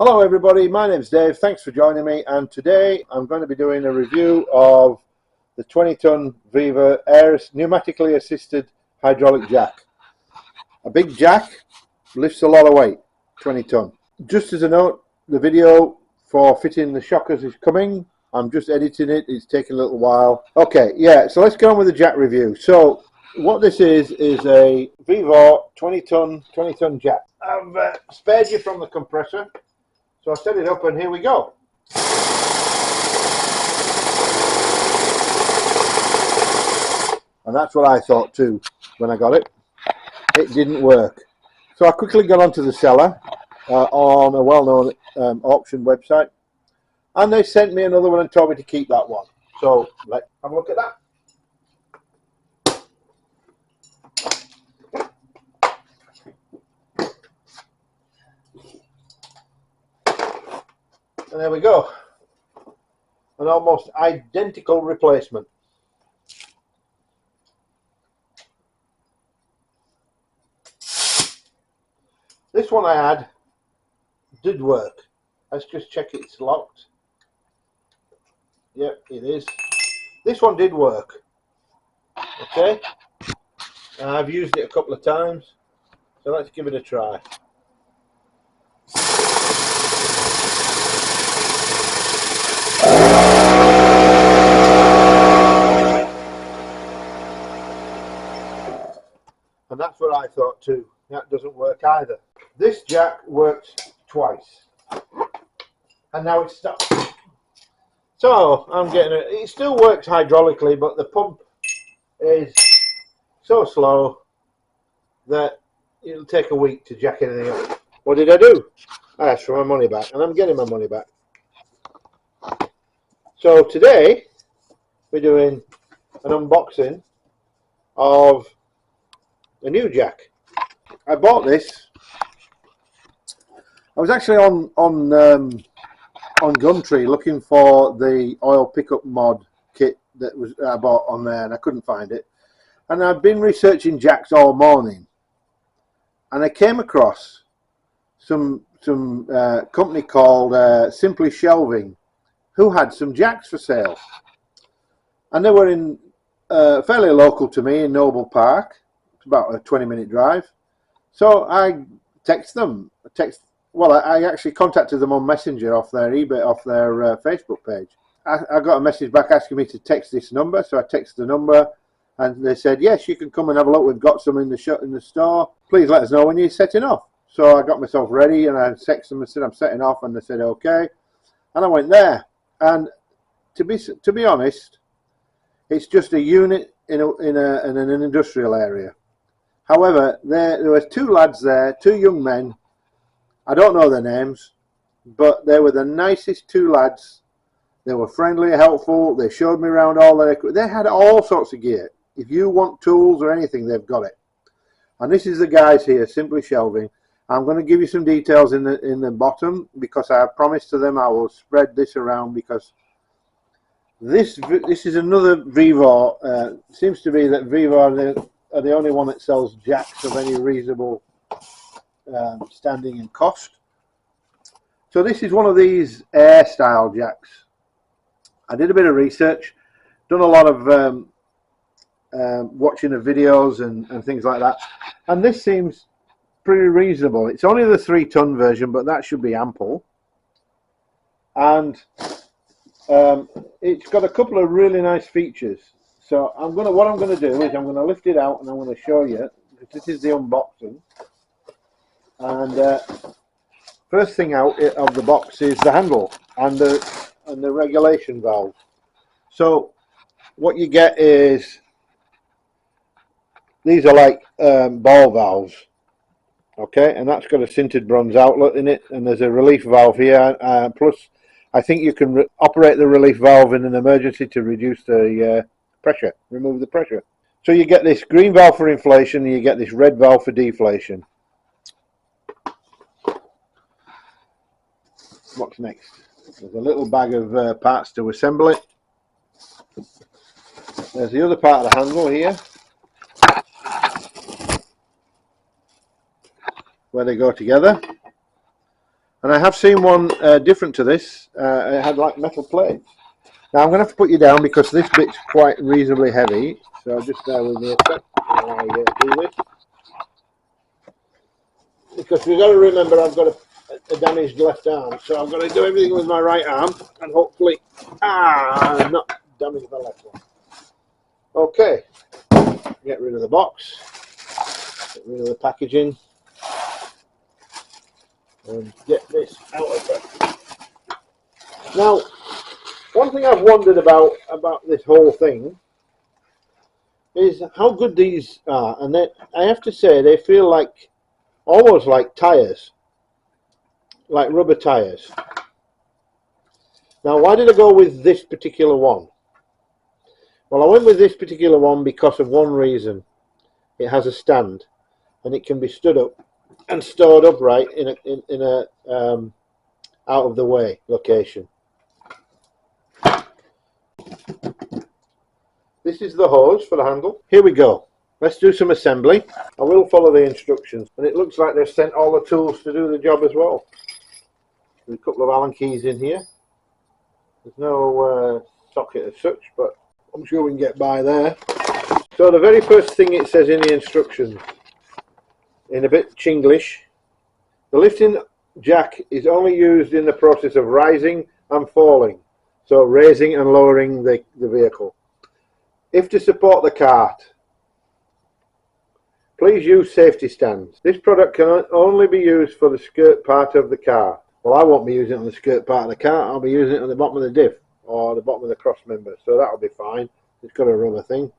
Hello everybody, my name's Dave, thanks for joining me, and today I'm going to be doing a review of the 20-ton Vevor pneumatically assisted hydraulic jack. A big jack lifts a lot of weight, 20 ton. Just as a note, the video for fitting the shockers is coming. I'm just editing it, it's taking a little while. Okay, yeah, so let's go on with the jack review. So what this is a Vevor 20 ton jack. I've spared you from the compressor. So I set it up and here we go. And that's what I thought too when I got it. It didn't work. So I quickly got onto the seller on a well-known auction website, and they sent me another one and told me to keep that one. So let's have a look at that. And there we go, an almost identical replacement. This one I had did work. Let's just check it's locked. Yep, it is. This one did work. Okay, I've used it a couple of times, so let's give it a try. And that's what I thought too. That doesn't work either. This jack worked twice, and now it's stopped. So I'm getting it. It still works hydraulically, but the pump is so slow that it'll take a week to jack anything up. What did I do? I asked for my money back, and I'm getting my money back. So today we're doing an unboxing of a new jack. I bought this. I was actually on Gumtree looking for the oil pickup mod kit that I bought on there, and I couldn't find it. And I've been researching jacks all morning, and I came across some company called Simply Shelving, who had some jacks for sale, and they were in fairly local to me in Noble Park. About a 20-minute drive. So I text them. I actually contacted them on Messenger off their Facebook page. I got a message back asking me to text this number, so I texted the number, and they said, yes, you can come and have a look. We've got some in the store. Please let us know when you're setting off. So I got myself ready, and I texted them and said I'm setting off, and they said okay. And I went there, and to be honest, it's just a unit in an industrial area. However, there were two lads there, two young men. I don't know their names, but they were the nicest two lads. They were friendly, helpful. They showed me around all their equipment. They had all sorts of gear. If you want tools or anything, they've got it. And this is the guys here, Simply Shelving. I'm going to give you some details in the bottom, because I have promised to them I will spread this around, because this is another Vevor. Seems to be that Vevor are the only one that sells jacks of any reasonable standing and cost. So this is one of these air style jacks. I did a bit of research, done a lot of watching of videos and things like that, and this seems pretty reasonable. It's only the 3-ton version, but that should be ample. And it's got a couple of really nice features. So what I'm going to do is I'm going to lift it out and I'm going to show you, because this is the unboxing. And first thing out of the box is the handle and the regulation valve. So what you get is, these are like ball valves, okay, and that's got a sintered bronze outlet in it, and there's a relief valve here, plus I think you can operate the relief valve in an emergency to reduce the pressure, remove the pressure. So you get this green valve for inflation, and you get this red valve for deflation. What's next? There's a little bag of parts to assemble it. There's the other part of the handle here, where they go together, And I have seen one different to this. It had like metal plates. Now I'm going to have to put you down because this bit's quite reasonably heavy. So just bear with me a sec while I do this. Because we've got to remember I've got a damaged left arm, so I've got to do everything with my right arm and hopefully not damage my left one. Okay, get rid of the box, get rid of the packaging, and get this out of there. Now, one thing I've wondered about this whole thing is how good these are, and I have to say they feel like almost like tyres, like rubber tyres. Now, why did I go with this particular one? Well, I went with this particular one because of one reason. It has a stand, and it can be stood up and stored upright in a out of the way location. This is the hose for the handle. Here we go. Let's do some assembly. I will follow the instructions, and it looks like they've sent all the tools to do the job as well. There's a couple of Allen keys in here. There's no socket as such, but I'm sure we can get by there. So the very first thing it says in the instructions, in a bit Chinglish, the lifting jack is only used in the process of rising and falling, so raising and lowering the vehicle. If to support the cart, please use safety stands. This product can only be used for the skirt part of the car. Well, I won't be using it on the skirt part of the car. I'll be using it on the bottom of the diff or the bottom of the cross member, so that'll be fine. It's got a rubber thing.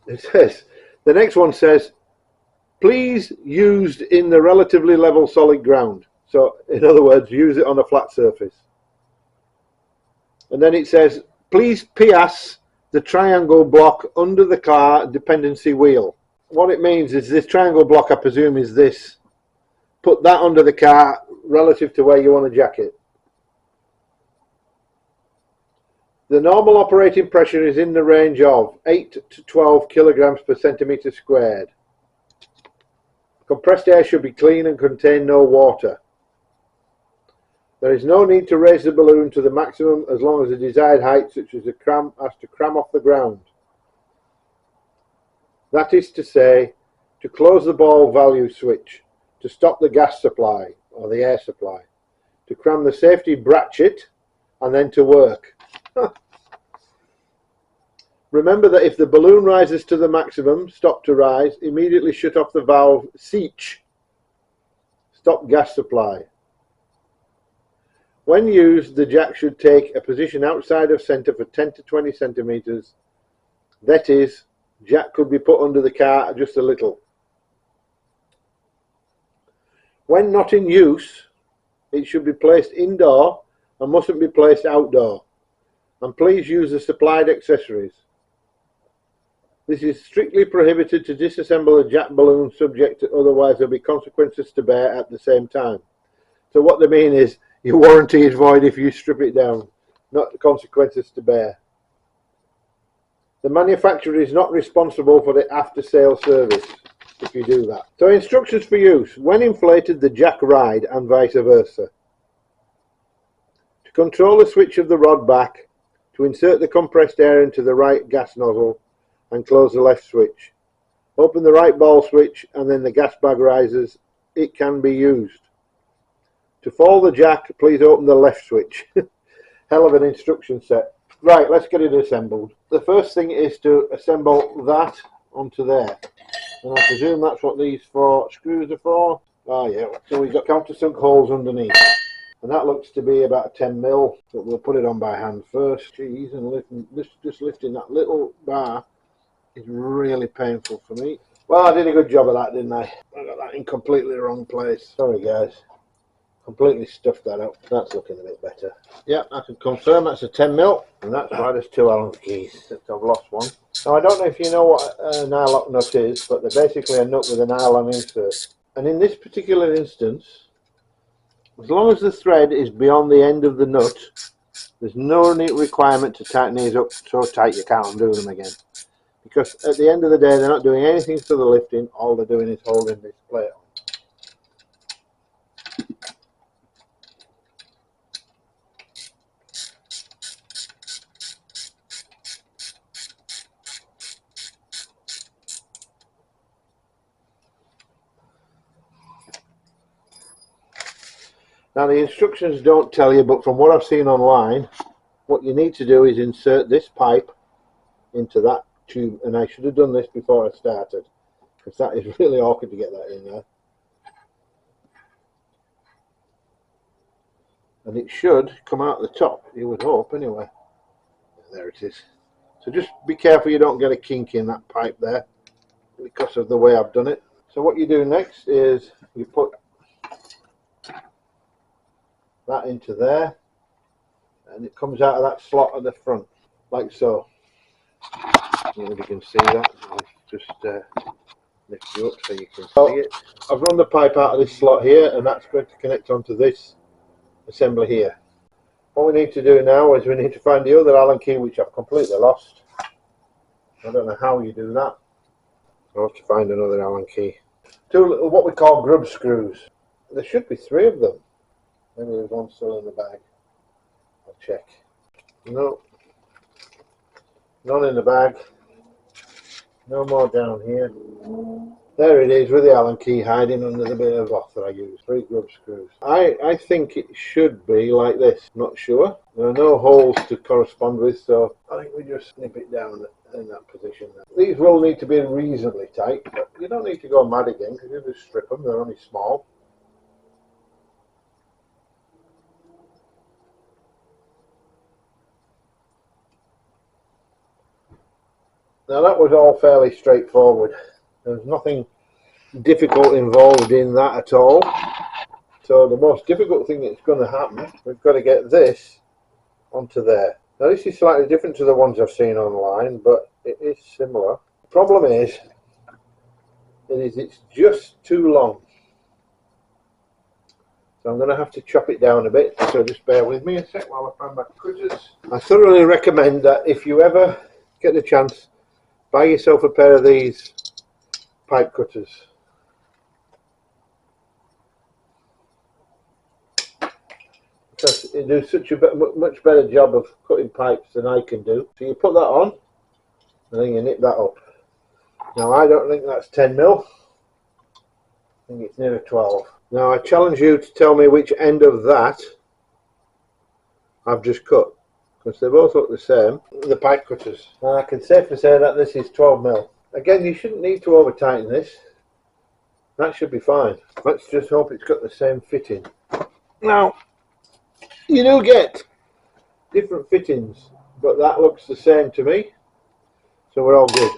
It says, the next one says, please used in the relatively level solid ground. So, in other words, use it on a flat surface. And then it says, please pass the triangle block under the car dependency wheel. What it means is this triangle block, I presume, is this. Put that under the car relative to where you want to jack it. The normal operating pressure is in the range of 8 to 12 kilograms per centimetre squared. Compressed air should be clean and contain no water. There is no need to raise the balloon to the maximum as long as the desired height, such as to cram off the ground. That is to say, to close the ball value switch, to stop the gas supply or the air supply, to cram the safety ratchet, and then to work. Remember that if the balloon rises to the maximum, stop to rise, immediately shut off the valve seach, stop gas supply. When used, the jack should take a position outside of centre for 10 to 20 centimetres. That is, jack could be put under the car just a little. When not in use, it should be placed indoor and mustn't be placed outdoor. And please use the supplied accessories. This is strictly prohibited to disassemble a jack balloon subject to, otherwise there will be consequences to bear at the same time. So what they mean is, your warranty is void if you strip it down, not the consequences to bear. The manufacturer is not responsible for the after-sale service if you do that. So instructions for use. When inflated, the jack ride and vice versa. To control the switch of the rod back, to insert the compressed air into the right gas nozzle and close the left switch. Open the right ball switch and then the gas bag rises. It can be used. To fall the jack, please open the left switch. Hell of an instruction set. Right, let's get it assembled. The first thing is to assemble that onto there. And I presume that's what these 4 screws are for. Oh yeah, so we've got countersunk holes underneath. And that looks to be about 10 mil, but we'll put it on by hand first. Jeez, and just lifting that little bar is really painful for me. Well, I did a good job of that, didn't I? I got that in completely the wrong place. Sorry guys. Completely stuffed that up. That's looking a bit better. Yeah, I can confirm that's a 10 mil, and that's why there's 2 Allen keys, except I've lost one. Now I don't know if you know what a nylock nut is, but they're basically a nut with a nylon insert. And in this particular instance, as long as the thread is beyond the end of the nut, there's no requirement to tighten these up so tight you can't undo them again. because at the end of the day they're not doing anything to the lifting, all they're doing is holding this plate on. Now the instructions don't tell you, but from what I've seen online, what you need to do is insert this pipe into that tube, and I should have done this before I started, because that is really awkward to get that in there. And it should come out the top, you would hope anyway. There it is. So just be careful you don't get a kink in that pipe there, because of the way I've done it. So what you do next is you put that into there, and it comes out of that slot at the front, like so. I don't know if you can see that. I'll just lift you up so you can see it. I've run the pipe out of this slot here, and that's going to connect onto this assembly here. What we need to do now is we need to find the other Allen key, which I've completely lost. I don't know how you do that. I'll have to find another Allen key. Two little, what we call grub screws. There should be 3 of them. Maybe there's one still in the bag. I'll check. No. None in the bag. No more down here. There it is with the Allen key hiding under the bit of cloth that I use. 3 grub screws. I think it should be like this. Not sure. There are no holes to correspond with, so I think we just snip it down in that position. These will need to be reasonably tight, but you don't need to go mad again because you just strip them. They're only small. Now that was all fairly straightforward. There's nothing difficult involved in that at all. So the most difficult thing that's going to happen, we've got to get this onto there. Now this is slightly different to the ones I've seen online, but it is similar. The problem is, it's just too long. So I'm going to have to chop it down a bit, so just bear with me a sec while I find my cutters. I thoroughly recommend that if you ever get the chance, buy yourself a pair of these pipe cutters. Because it does such a much better job of cutting pipes than I can do. So you put that on, and then you nip that up. Now I don't think that's 10 mil. I think it's near 12. Now I challenge you to tell me which end of that I've just cut, because they both look the same, the pipe cutters. Now I can safely say that this is 12 mil. Again, you shouldn't need to over tighten this. That should be fine. Let's just hope it's got the same fitting. Now, you do get different fittings, but that looks the same to me, so we're all good.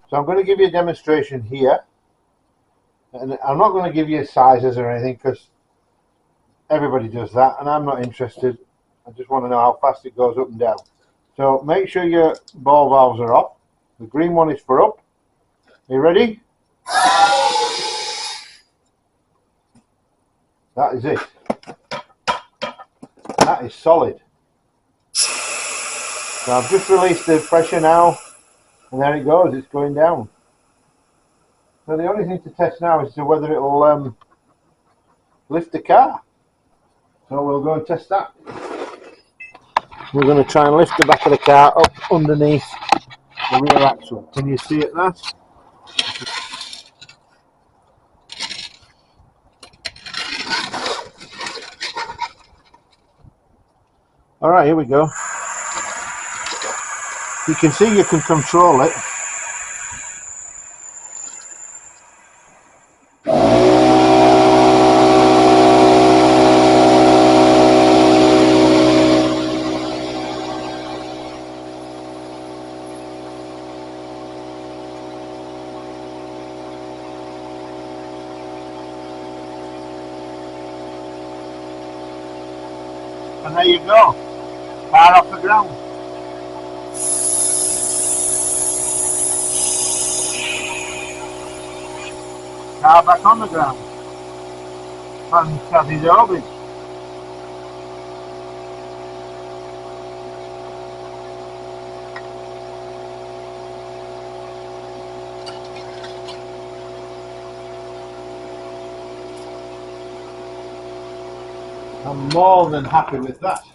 So I'm going to give you a demonstration here, and I'm not going to give you sizes or anything because everybody does that and I'm not interested. I just want to know how fast it goes up and down. So make sure your ball valves are off. The green one is for up. Are you ready? That is it. That is solid. So I've just released the pressure now, and there it goes, it's going down. So the only thing to test now is to whether it will lift the car. So we'll go and test that. We're going to try and lift the back of the car up underneath the rear axle. Can you see it there? Alright, here we go. You can see you can control it. And there you go, car off the ground. car back on the ground. Fantastic job. I'm more than happy with that.